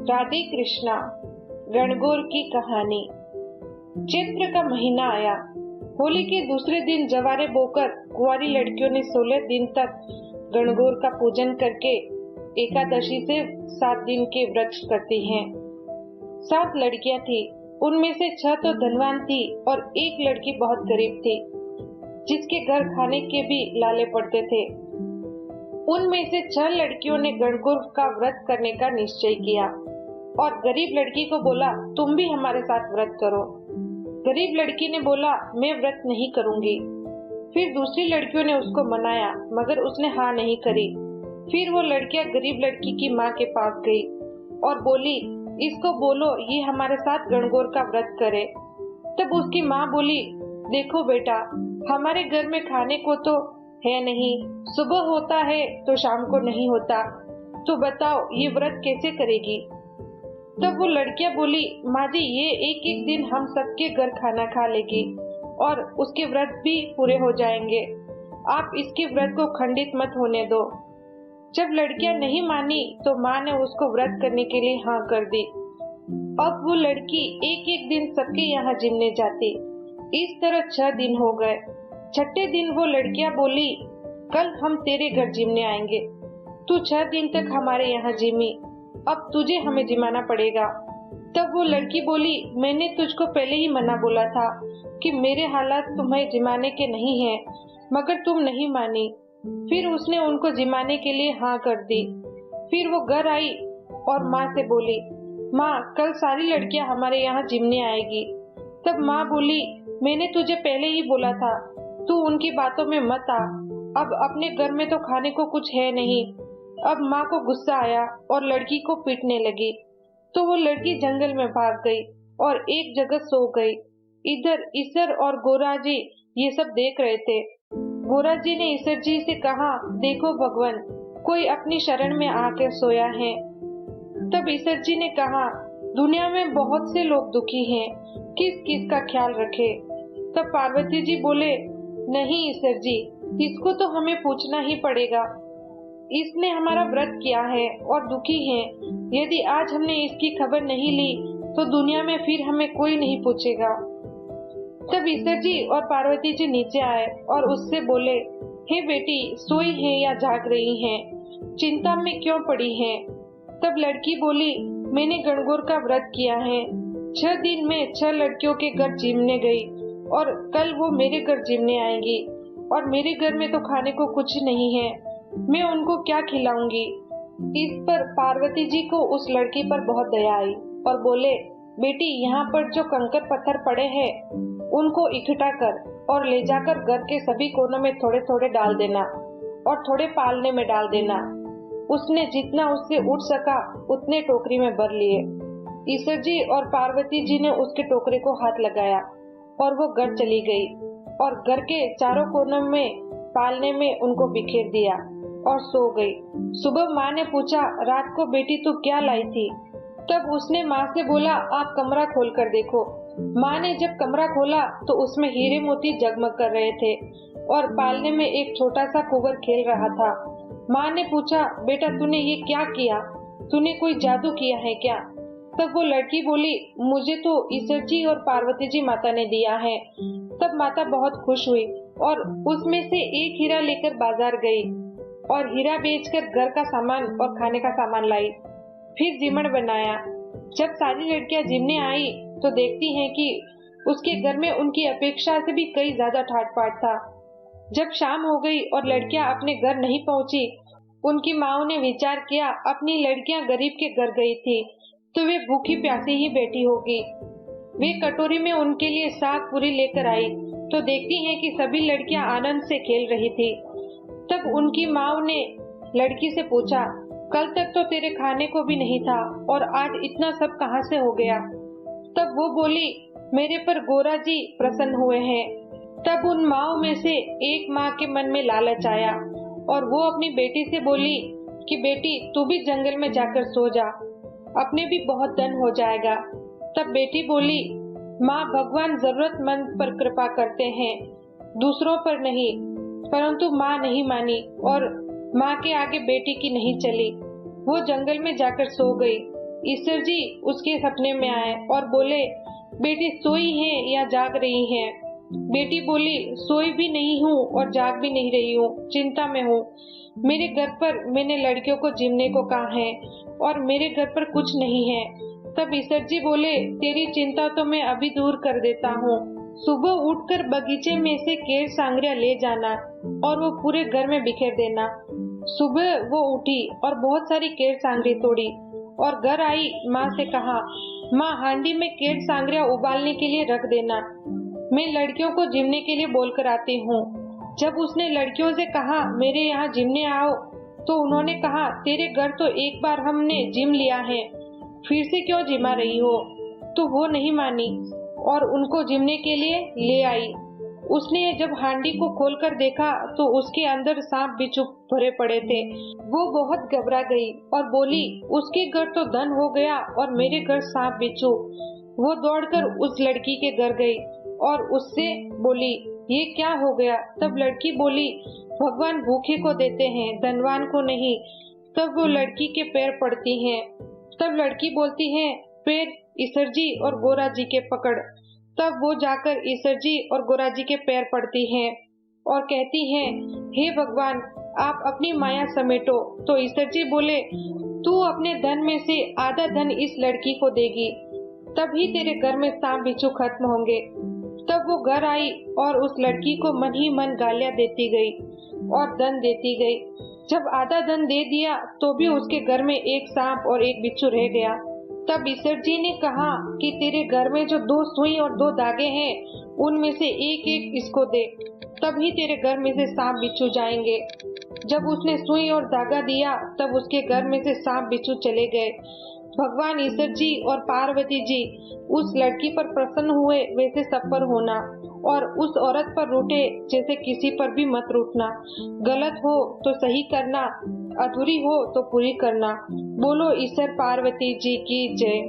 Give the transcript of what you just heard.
राधे कृष्णा। रणगौर की कहानी। चैत्र का महीना आया। होली के दूसरे दिन जवारे बोकर कुंवारी लड़कियों ने 16 दिन तक गणगौर का पूजन करके एकादशी से 7 दिन के व्रत करती हैं। 7 लड़कियां थी, उनमें से 6 तो धनवान थी और एक लड़की बहुत गरीब थी, जिसके घर खाने के भी लाले पड़ते थे। उनमें से 6 लड़कियों ने गणगौर का व्रत करने का निश्चय किया और गरीब लड़की को बोला, तुम भी हमारे साथ व्रत करो। गरीब लड़की ने बोला, मैं व्रत नहीं करूंगी। फिर दूसरी लड़कियों ने उसको मनाया, मगर उसने हाँ नहीं करी। फिर वो लड़कियां गरीब लड़की की माँ के पास गई और बोली, इसको बोलो ये हमारे साथ गणगौर का व्रत करे। तब उसकी माँ बोली, देखो बेटा, हमारे घर में खाने को तो है नहीं, सुबह होता है तो शाम को नहीं होता, तो बताओ ये व्रत कैसे करेगी। तब वो लड़कियां बोली, माँ जी ये एक एक दिन हम सबके घर खाना खा लेगी और उसके व्रत भी पूरे हो जाएंगे, आप इसके व्रत को खंडित मत होने दो। जब लड़कियां नहीं मानी तो माँ ने उसको व्रत करने के लिए हाँ कर दी। अब वो लड़की एक एक दिन सबके यहाँ जिमने जाती। इस तरह 6 दिन हो गए। 6ठे दिन वो लड़कियां बोली, कल हम तेरे घर जिमने आएंगे, तू 6 दिन तक हमारे यहाँ जिमी, अब तुझे हमें जिमाना पड़ेगा। तब वो लड़की बोली, मैंने तुझको पहले ही मना बोला था कि मेरे हालात तुम्हें जिमाने के नहीं हैं, मगर तुम नहीं मानी। फिर उसने उनको जिमाने के लिए हाँ कर दी। फिर वो घर आई और माँ से बोली, माँ कल सारी लड़कियां हमारे यहाँ जिमने आएगी। तब माँ बोली, मैंने तुझे पहले ही बोला था, तू उनकी बातों में मत आ, अब अपने घर में तो खाने को कुछ है नहीं। अब माँ को गुस्सा आया और लड़की को पीटने लगी, तो वो लड़की जंगल में भाग गई और एक जगह सो गई। इधर ईसर और गोरा जी ये सब देख रहे थे। गोरा जी ने ईसर जी से कहा, देखो भगवान, कोई अपनी शरण में आकर सोया है। तब ईसर जी ने कहा, दुनिया में बहुत से लोग दुखी हैं, किस किस का ख्याल रखे। तब पार्वती जी बोले, नहीं ईसर जी, इसको तो हमें पूछना ही पड़ेगा, इसने हमारा व्रत किया है और दुखी है। यदि आज हमने इसकी खबर नहीं ली तो दुनिया में फिर हमें कोई नहीं पूछेगा। तब ईसर जी और पार्वती जी नीचे आए और उससे बोले, हे बेटी, सोई है या जाग रही हैं? चिंता में क्यों पड़ी हैं? तब लड़की बोली, मैंने गणगौर का व्रत किया है। 6 दिन में 6 लड़कियों के घर जिमने गई और कल वो मेरे घर जिमने आएंगी और मेरे घर में तो खाने को कुछ नहीं है, मैं उनको क्या खिलाऊंगी। इस पर पार्वती जी को उस लड़की पर बहुत दया आई और बोले, बेटी यहाँ पर जो कंकड़ पत्थर पड़े हैं उनको इकट्ठा कर और ले जाकर घर के सभी कोनों में थोड़े थोड़े डाल देना और थोड़े पालने में डाल देना। उसने जितना उससे उठ सका उतने टोकरी में भर लिए। ईसर जी और पार्वती जी ने उसके टोकरे को हाथ लगाया और वो घर चली गई और घर के चारों कोनों में पालने में उनको बिखेर दिया और सो गई। सुबह माँ ने पूछा, रात को बेटी तू क्या लाई थी? तब उसने माँ से बोला, आप कमरा खोल कर देखो। माँ ने जब कमरा खोला तो उसमें हीरे मोती जगमग कर रहे थे और पालने में एक छोटा सा कुंवर खेल रहा था। माँ ने पूछा, बेटा तूने ये क्या किया? तूने कोई जादू किया है क्या? तब वो लड़की बोली, मुझे तो ईसर जी और पार्वती जी माता ने दिया है। तब माता बहुत खुश हुई और उसमें से एक हीरा लेकर बाजार गई और हीरा बेचकर घर का सामान और खाने का सामान लाई। फिर जिमण बनाया। जब सारी लड़कियां जिमने आई तो देखती हैं कि उसके घर में उनकी अपेक्षा से भी कई ज्यादा ठाट बाट था। जब शाम हो गई और लड़कियां अपने घर नहीं पहुंची, उनकी माँ ने विचार किया, अपनी लड़कियां गरीब के घर गई थी तो वे भूखी प्यासी ही बैठी होगी। वे कटोरी में उनके लिए साग पूरी लेकर आई तो देखती हैं कि सभी लड़कियां आनंद से खेल रही थी। तब उनकी माँ ने लड़की से पूछा, कल तक तो तेरे खाने को भी नहीं था और आज इतना सब कहाँ से हो गया? तब वो बोली, मेरे पर गोरा जी प्रसन्न हुए हैं। तब उन माँओं में से एक माँ के मन में लालच आया और वो अपनी बेटी से बोली कि बेटी तू भी जंगल में जाकर सो जा, अपने भी बहुत धन हो जाएगा। तब बेटी बोली, माँ भगवान जरूरतमंद पर कृपा करते हैं, दूसरों पर नहीं। परंतु माँ नहीं मानी और माँ के आगे बेटी की नहीं चली। वो जंगल में जाकर सो गई। ईश्वर जी उसके सपने में आए और बोले, बेटी सोई है या जाग रही है? बेटी बोली, सोई भी नहीं हूँ और जाग भी नहीं रही हूँ, चिंता में हूँ। मेरे घर पर मैंने लड़कियों को जिमने को कहा है और मेरे घर पर कुछ नहीं है। तब ईश्वर जी बोले, तेरी चिंता तो मैं अभी दूर कर देता हूँ। सुबह उठकर बगीचे में से केर सांगरिया ले जाना और वो पूरे घर में बिखेर देना। सुबह वो उठी और बहुत सारी केर सांगरी तोड़ी और घर आई माँ से कहा, माँ हांडी में केर सांगरिया उबालने के लिए रख देना, मैं लड़कियों को जिमने के लिए बोलकर आती हूँ। जब उसने लड़कियों से कहा मेरे यहाँ जिमने आओ, तो उन्होंने कहा, तेरे घर तो एक बार हमने जिम लिया है, फिर से क्यों जिमा रही हो? तो वो नहीं मानी और उनको जिमने के लिए ले आई। उसने जब हांडी को खोलकर देखा तो उसके अंदर सांप बिच्छू भरे पड़े थे। वो बहुत घबरा गई और बोली, उसके घर तो धन हो गया और मेरे घर सांप बिच्छू। वो दौड़कर उस लड़की के घर गई और उससे बोली, ये क्या हो गया? तब लड़की बोली, भगवान भूखे को देते हैं, धनवान को नहीं। तब वो लड़की के पैर पड़ती हैं। तब लड़की बोलती है, पैर ईश्वर जी और गोरा जी के पकड़। तब वो जाकर ईश्वर जी और गोरा जी के पैर पड़ती हैं और कहती हैं, हे भगवान आप अपनी माया समेटो। तो ईश्वर जी बोले, तू अपने धन में से आधा धन इस लड़की को देगी, तभी तेरे घर में सांप बिच्छू खत्म होंगे। तब वो घर आई और उस लड़की को मन ही मन गालियां देती गई और धन देती गई। जब आधा धन दे दिया तो भी उसके घर में एक सांप और एक बिच्छू रह गया। तब ईश्वर जी ने कहा कि तेरे घर में जो 2 सुई और 2 धागे हैं, उनमें से एक एक इसको दे, तभी तेरे घर में से सांप बिच्छू जाएंगे। जब उसने सुई और धागा दिया तब उसके घर में से सांप बिच्छू चले गए। भगवान ईश्वर जी और पार्वती जी उस लड़की पर प्रसन्न हुए वैसे सब पर होना और उस औरत पर रूठे जैसे किसी पर भी मत रूठना। गलत हो तो सही करना, अधूरी हो तो पूरी करना। बोलो ईश्वर पार्वती जी की जय।